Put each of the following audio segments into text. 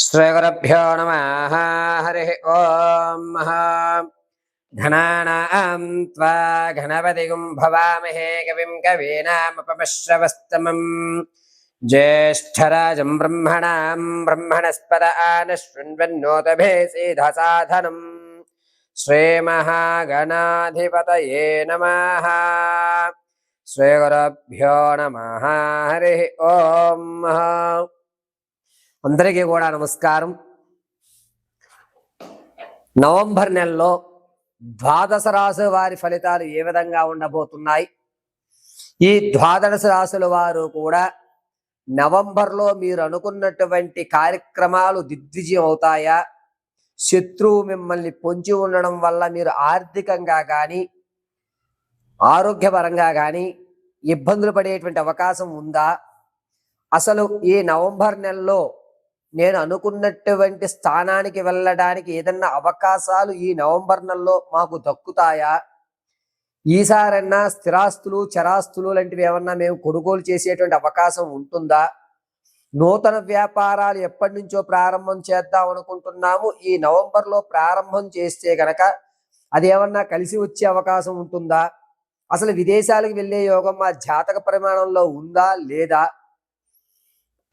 శ్రీగురుభ్యో నమః. హరి ఓం. ఘనానాం త్వా గణపతిగుం భవామహే కవిం కవీనాముపమశ్రవస్తమం జ్యేష్ఠరాజం బ్రహ్మణాం బ్రహ్మణస్పద ఆనశృణ్వన్నోతభేసీధసాధనం శ్రీమహాగణాధిపతయే నమః. శ్రీగురుభ్యో నమః. హరి ఓం. అందరికీ కూడా నమస్కారం. నవంబర్ నెలలో ద్వాదశ రాశుల వారి ఫలితాలు ఏ విధంగా ఉండబోతున్నాయి? ఈ ద్వాదశ రాశుల వారు కూడా నవంబర్లో మీరు అనుకున్నటువంటి కార్యక్రమాలు దిగ్విజయం అవుతాయా? శత్రువు మిమ్మల్ని పొంచి ఉండడం వల్ల మీరు ఆర్థికంగా కానీ ఆరోగ్యపరంగా కానీ ఇబ్బందులు పడేటువంటి అవకాశం ఉందా? అసలు ఈ నవంబర్ నెలలో నేను అనుకున్నటువంటి స్థానానికి వెళ్ళడానికి ఏదన్నా అవకాశాలు ఈ నవంబర్ నెలలో మాకు దక్కుతాయా? ఈసారన్నా స్థిరాస్తులు చరాస్తులు లాంటివి ఏమన్నా మేము కొనుగోలు చేసేటువంటి అవకాశం ఉంటుందా? నూతన వ్యాపారాలు ఎప్పటి నుంచో ప్రారంభం చేద్దాం అనుకుంటున్నాము. ఈ నవంబర్లో ప్రారంభం చేస్తే గనక అది ఏమన్నా కలిసి వచ్చే అవకాశం ఉంటుందా? అసలు విదేశాలకు వెళ్ళే యోగం మా జాతక పరిమాణంలో ఉందా లేదా?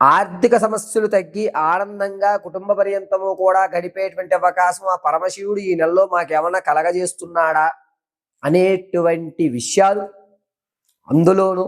ఆర్థిక సమస్యలు తగ్గి ఆనందంగా కుటుంబ పర్యంతము కూడా గడిపేటువంటి అవకాశం ఆ పరమశివుడు ఈ నెలలో మాకేమన్నా కలగజేస్తున్నాడా అనేటువంటి విషయాలు, అందులోనూ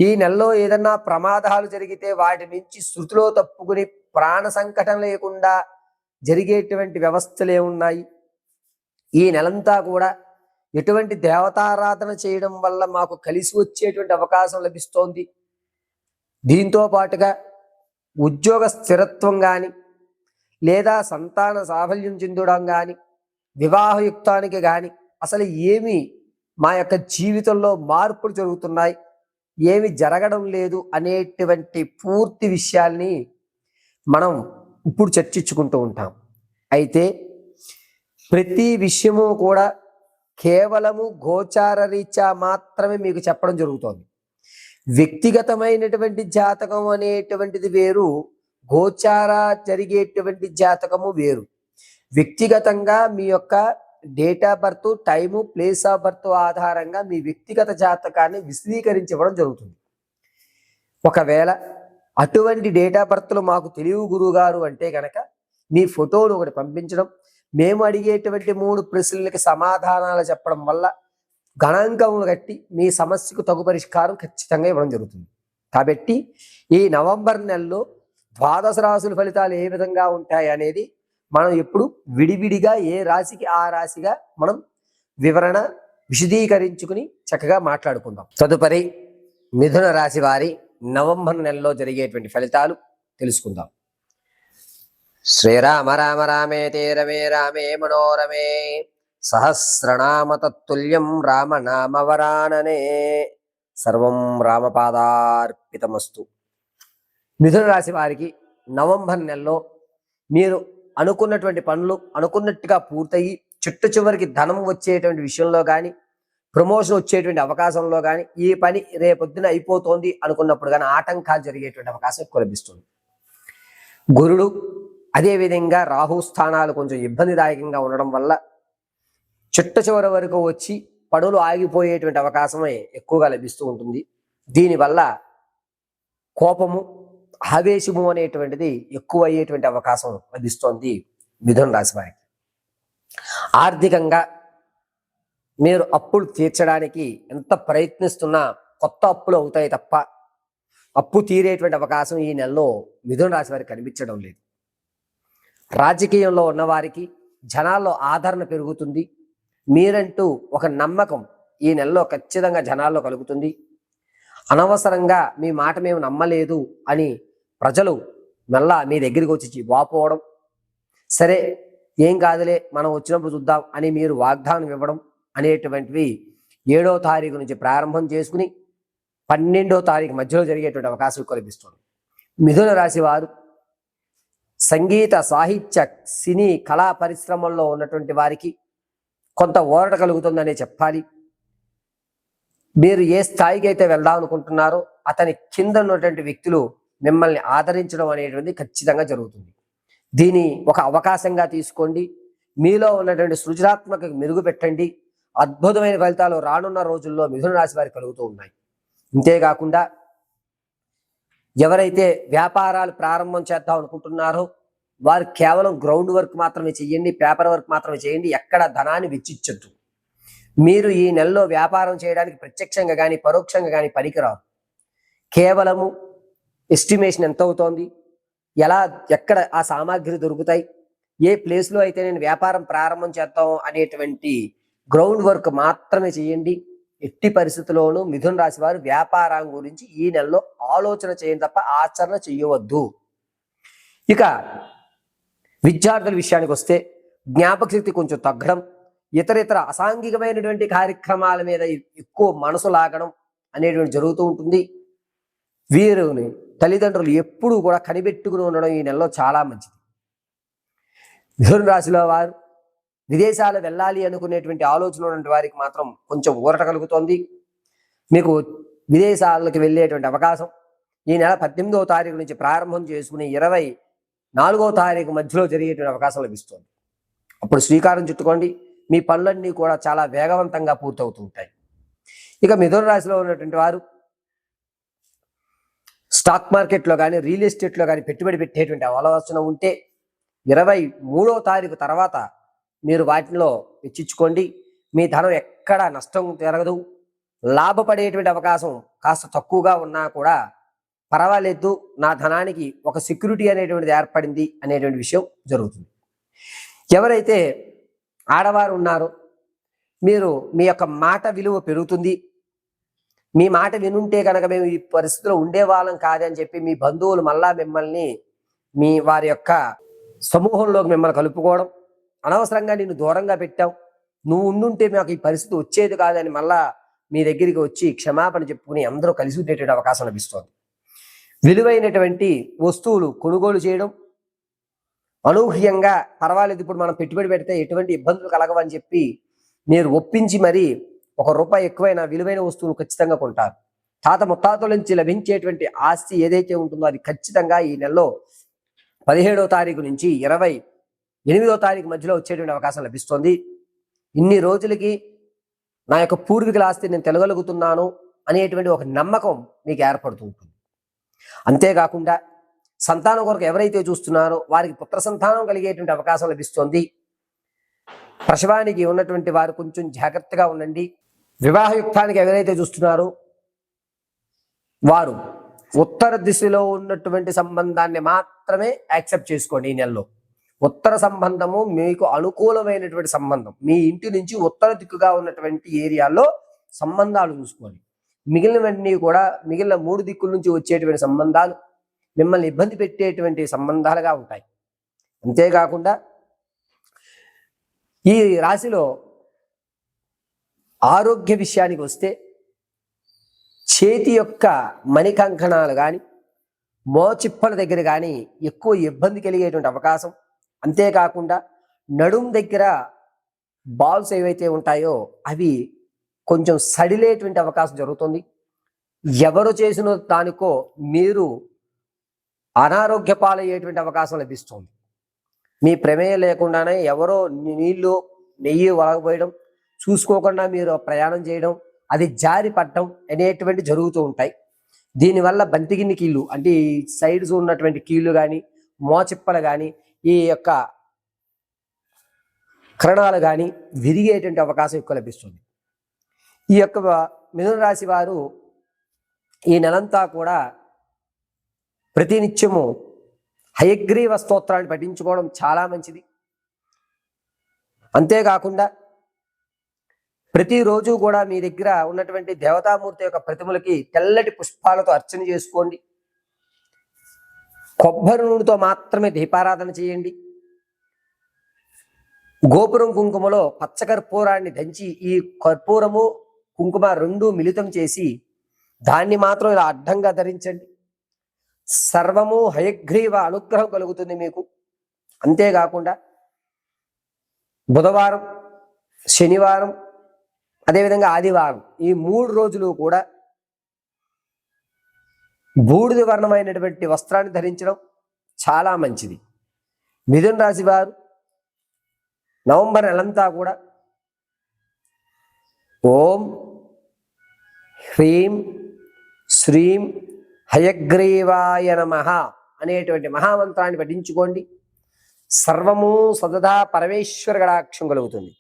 ఈ నెలలో ఏదన్నా ప్రమాదాలు జరిగితే వాటి నుంచి శృతిలో తప్పుకుని ప్రాణ సంకటం లేకుండా జరిగేటువంటి వ్యవస్థలు ఏమున్నాయి? ఈ నెలంతా కూడా ఎటువంటి దేవతారాధన చేయడం వల్ల మాకు కలిసి వచ్చేటువంటి అవకాశం లభిస్తోంది? దీంతో పాటుగా ఉద్యోగ స్థిరత్వం కానీ లేదా సంతాన సాఫల్యం చెందడం కానీ వివాహయుక్తానికి కానీ అసలు ఏమి మా యొక్క జీవితంలో మార్పులు జరుగుతున్నాయి, ఏమి జరగడం లేదు అనేటువంటి పూర్తి విషయాల్ని మనం ఇప్పుడు చర్చించుకుంటూ ఉంటాం. అయితే ప్రతి విషయము కూడా కేవలము గోచార రీత్యా మాత్రమే మీకు చెప్పడం జరుగుతోంది. వ్యక్తిగతమైనటువంటి జాతకం అనేటువంటిది వేరు, గోచార జరిగేటువంటి జాతకము వేరు. వ్యక్తిగతంగా మీ యొక్క date of birth, time, place of birth ఆధారంగా మీ వ్యక్తిగత జాతకాన్ని విశదీకరించడం జరుగుతుంది. ఒకవేళ అటువంటి డేట్ ఆఫ్ బర్త్లు మాకు తెలియవు గురువుగారు అంటే కనుక మీ ఫోటోను ఒకటి పంపించడం, మేము అడిగేటువంటి 3 ప్రశ్నలకి సమాధానాలు చెప్పడం వల్ల గణాంకములు కట్టి మీ సమస్యకు తగు పరిష్కారం ఖచ్చితంగా ఇవ్వడం జరుగుతుంది. కాబట్టి ఈ నవంబర్ నెలలో ద్వాదశ రాశుల ఫలితాలు ఏ విధంగా ఉంటాయి అనేది మనం ఎప్పుడు విడివిడిగా ఏ రాశికి ఆ రాశిగా మనం వివరణ విశదీకరించుకుని చక్కగా మాట్లాడుకుందాం. తదుపరి మిథున రాశి వారి నవంబర్ నెలలో జరిగేటువంటి ఫలితాలు తెలుసుకుందాం. శ్రీరామ రామ రామేతి రమే రామే మనోరమే సహస్రనామ తత్తుల్యం రామనామవరాననే సర్వం రామపాదార్పితమస్తు. మిథున రాశి వారికి నవంబర్ నెలలో మీరు అనుకున్నటువంటి పనులు అనుకున్నట్టుగా పూర్తయి చుట్టు చివరికి ధనం వచ్చేటువంటి విషయంలో కానీ ప్రమోషన్ వచ్చేటువంటి అవకాశంలో కానీ ఈ పని రేపొద్దున అయిపోతోంది అనుకున్నప్పుడు కానీ ఆటంకాలు జరిగేటువంటి అవకాశం ఎక్కువ లభిస్తుంది. గురుడు అదేవిధంగా రాహు స్థానాలు కొంచెం ఇబ్బందిదాయకంగా ఉండడం వల్ల చిట్ట చివరి వరకు వచ్చి పనులు ఆగిపోయేటువంటి అవకాశమే ఎక్కువగా లభిస్తూ ఉంటుంది. దీనివల్ల కోపము, ఆవేశము అనేటువంటిది ఎక్కువ అయ్యేటువంటి అవకాశం లభిస్తోంది మిథున రాశి వారికి. ఆర్థికంగా మీరు అప్పులు తీర్చడానికి ఎంత ప్రయత్నిస్తున్నా కొత్త అప్పులు అవుతాయి తప్ప అప్పు తీరేటువంటి అవకాశం ఈ నెలలో మిథున రాశి వారికి కనిపించడం లేదు. రాజకీయంలో ఉన్నవారికి జనాల్లో ఆదరణ పెరుగుతుంది. మీరంటూ ఒక నమ్మకం ఈ నెలలో ఖచ్చితంగా జనాల్లో కలుగుతుంది. అనవసరంగా మీ మాట మేము నమ్మలేదు అని ప్రజలు మళ్ళా మీ దగ్గరికి వచ్చి వాపోవడం, సరే ఏం కాదులే మనం వచ్చినప్పుడు చూద్దాం అని మీరు వాగ్దానం ఇవ్వడం అనేటువంటివి 7వ తారీఖు నుంచి ప్రారంభం చేసుకుని 12వ తారీఖు మధ్యలో జరిగేటువంటి అవకాశం కల్పిస్తుంది. మిథున రాశి వారు సంగీత, సాహిత్య, సినీ, కళా పరిశ్రమల్లో ఉన్నటువంటి వారికి కొంత ఊరట కలుగుతుందనే చెప్పాలి. మీరు ఏ స్థాయికి అయితే వెళ్దాం అనుకుంటున్నారో అతని కింద ఉన్నటువంటి వ్యక్తులు మిమ్మల్ని ఆదరించడం అనేటువంటిది ఖచ్చితంగా జరుగుతుంది. దీని ఒక అవకాశంగా తీసుకోండి. మీలో ఉన్నటువంటి సృజనాత్మక మెరుగు పెట్టండి. అద్భుతమైన ఫలితాలు రానున్న రోజుల్లో మిథున రాశి వారికి కలుగుతూ ఉన్నాయి. ఇంతేకాకుండా ఎవరైతే వ్యాపారాలు ప్రారంభం చేద్దాం అనుకుంటున్నారో వారు కేవలం గ్రౌండ్ వర్క్ మాత్రమే చేయండి, పేపర్ వర్క్ మాత్రమే చేయండి. ఎక్కడ ధనాన్ని వెచ్చించద్దు. మీరు ఈ నెలలో వ్యాపారం చేయడానికి ప్రత్యక్షంగా కానీ పరోక్షంగా కానీ పనికిరారు. కేవలము ఎస్టిమేషన్ ఎంత అవుతోంది, ఎక్కడ ఆ సామాగ్రి దొరుకుతాయి, ఏ ప్లేస్లో అయితే నేను వ్యాపారం ప్రారంభం చేద్దాం అనేటువంటి గ్రౌండ్ వర్క్ మాత్రమే చేయండి. ఎట్టి పరిస్థితుల్లోనూ మిథున రాశి వారు వ్యాపారం గురించి ఈ నెలలో ఆలోచన చేయండి తప్ప ఆచరణ చేయవద్దు. ఇక విద్యార్థుల విషయానికి వస్తే జ్ఞాపక శక్తి కొంచెం తగ్గడం, ఇతర అసాంఘికమైనటువంటి కార్యక్రమాల మీద ఎక్కువ మనసు లాగడం అనేటువంటి జరుగుతూ ఉంటుంది. వీరిని తల్లిదండ్రులు ఎప్పుడూ కూడా కనిపెట్టుకుని ఉండడం ఈ నెలలో చాలా మంచిది. మిథున రాశిలో వారు విదేశాలు వెళ్ళాలి అనుకునేటువంటి ఆలోచన ఉన్నటువంటి వారికి మాత్రం కొంచెం ఊరట కలుగుతోంది. మీకు విదేశాలకు వెళ్ళేటువంటి అవకాశం ఈ నెల 18వ తారీఖు నుంచి ప్రారంభం చేసుకుని 24వ తారీఖు మధ్యలో జరిగేటువంటి అవకాశం లభిస్తుంది. అప్పుడు శ్రీకారం చుట్టుకోండి. మీ పనులన్నీ కూడా చాలా వేగవంతంగా పూర్తవుతూ ఉంటాయి. ఇక మిథున రాశిలో ఉన్నటువంటి వారు స్టాక్ మార్కెట్లో కానీ రియల్ ఎస్టేట్లో కానీ పెట్టుబడి పెట్టేటువంటి ఆలోచన ఉంటే 23వ తారీఖు తర్వాత మీరు వాటిలో వెచ్చించుకోండి. మీ ధనం ఎక్కడ నష్టం జరగదు. లాభపడేటువంటి అవకాశం కాస్త తక్కువగా ఉన్నా కూడా పర్వాలేదు, నా ధనానికి ఒక సెక్యూరిటీ అనేటువంటిది ఏర్పడింది అనేటువంటి విషయం జరుగుతుంది. ఎవరైతే ఆడవారు ఉన్నారో మీరు మీ యొక్క మాట విలువ పెరుగుతుంది. మీ మాట వినుంటే కనుక మేము ఈ పరిస్థితిలో ఉండేవాళ్ళం కాదని చెప్పి మీ బంధువులు మళ్ళా మిమ్మల్ని వారి యొక్క సమూహంలోకి మిమ్మల్ని కలుపుకోవడం, అనవసరంగా నిన్ను దూరంగా పెట్టావు, నువ్వు ఉండుంటే మాకు ఈ పరిస్థితి వచ్చేది కాదని మళ్ళా మీ దగ్గరికి వచ్చి క్షమాపణ చెప్పుకుని అందరూ కలిసి ఉండేటువంటి అవకాశం లభిస్తుంది. విలువైనటువంటి వస్తువులు కొనుగోలు చేయడం, అనూహ్యంగా పర్వాలేదు ఇప్పుడు మనం పెట్టుబడి పెడితే ఎటువంటి ఇబ్బందులు కలగవని చెప్పి మీరు ఒప్పించి మరీ ₹1 ఎక్కువైన విలువైన వస్తువులు ఖచ్చితంగా కొంటారు. తాత ముత్తాతల నుంచి లభించేటువంటి ఆస్తి ఏదైతే ఉంటుందో అది ఖచ్చితంగా ఈ నెలలో 17వ తారీఖు నుంచి 28వ తారీఖు మధ్యలో వచ్చేటువంటి అవకాశం లభిస్తుంది. ఇన్ని రోజులకి నా యొక్క పూర్వీకుల ఆస్తి నేను తెలగలుగుతున్నాను అనేటువంటి ఒక నమ్మకం మీకు ఏర్పడుతూ ఉంటుంది. అంతేకాకుండా సంతానం కొరకు ఎవరైతే చూస్తున్నారో వారికి పుత్ర సంతానం కలిగేటువంటి అవకాశం లభిస్తుంది. ప్రసవానికి ఉన్నటువంటి వారు కొంచెం జాగ్రత్తగా ఉండండి. వివాహయుక్తానికి ఎవరైతే చూస్తున్నారో వారు ఉత్తర దిశలో ఉన్నటువంటి సంబంధాన్ని మాత్రమే యాక్సెప్ట్ చేసుకోండి. ఈ నెలలో ఉత్తర సంబంధము మీకు అనుకూలమైనటువంటి సంబంధం, మీ ఇంటి నుంచి ఉత్తర దిక్కుగా ఉన్నటువంటి ఏరియాలో సంబంధాలు చూసుకోండి. మిగిలినవన్నీ కూడా మిగిలిన 3 దిక్కుల నుంచి వచ్చేటువంటి సంబంధాలు మిమ్మల్ని ఇబ్బంది పెట్టేటువంటి సంబంధాలుగా ఉంటాయి. అంతేకాకుండా ఈ రాశిలో ఆరోగ్య విషయానికి వస్తే చేతి యొక్క మణికంకణాలు కానీ మోచిప్పల దగ్గర కానీ ఎక్కువ ఇబ్బంది కలిగేటువంటి అవకాశం, అంతేకాకుండా నడుం దగ్గర బాల్స్ ఏవైతే ఉంటాయో అవి కొంచెం సడిలేటువంటి అవకాశం జరుగుతుంది. ఎవరు చేసిన దానికో మీరు అనారోగ్య పాలయ్యేటువంటి అవకాశం లభిస్తుంది. మీ ప్రమేయం లేకుండానే ఎవరో నీళ్లు నెయ్యి వలగపోయడం, చూసుకోకుండా మీరు ప్రయాణం చేయడం, అది జారి పడటం అనేటువంటి జరుగుతూ ఉంటాయి. దీనివల్ల బంతిగిన్ని కీళ్ళు అంటే ఈ సైడ్స్ ఉన్నటువంటి కీళ్ళు కానీ మోచిప్పలు కానీ ఈ యొక్క కరణాలు కానీ విరిగేటువంటి అవకాశం ఎక్కువ లభిస్తుంది. ఈ యొక్క మిథున రాశి వారు ఈ నెలంతా కూడా ప్రతినిత్యము హయగ్రీవ స్తోత్రాన్ని పఠించుకోవడం చాలా మంచిది. అంతేకాకుండా ప్రతిరోజు కూడా మీ దగ్గర ఉన్నటువంటి దేవతామూర్తి యొక్క ప్రతిమలకి తెల్లటి పుష్పాలతో అర్చన చేసుకోండి. కొబ్బరి నూనెతో మాత్రమే దీపారాధన చేయండి. గోపురం కుంకుమలో పచ్చకర్పూరాన్ని దంచి ఈ కర్పూరము కుంకుమ 2 మిళితం చేసి దాన్ని మాత్రం ఇలా అడ్డంగా ధరించండి. సర్వము హయగ్రీవ అనుగ్రహం కలుగుతుంది మీకు. అంతేకాకుండా బుధవారం, శనివారం, అదేవిధంగా ఆదివారం ఈ 3 రోజులు కూడా బూడిద వర్ణమైనటువంటి వస్త్రాన్ని ధరించడం చాలా మంచిది. మిథున రాశి వారు నవంబర్ నెలంతా కూడా ఓం హ్రీం శ్రీం హయగ్రీవాయ నమః అనేటువంటి మహామంత్రాన్ని పఠించుకోండి. సర్వము సదదా పరమేశ్వర కటాక్షం కలుగుతుంది.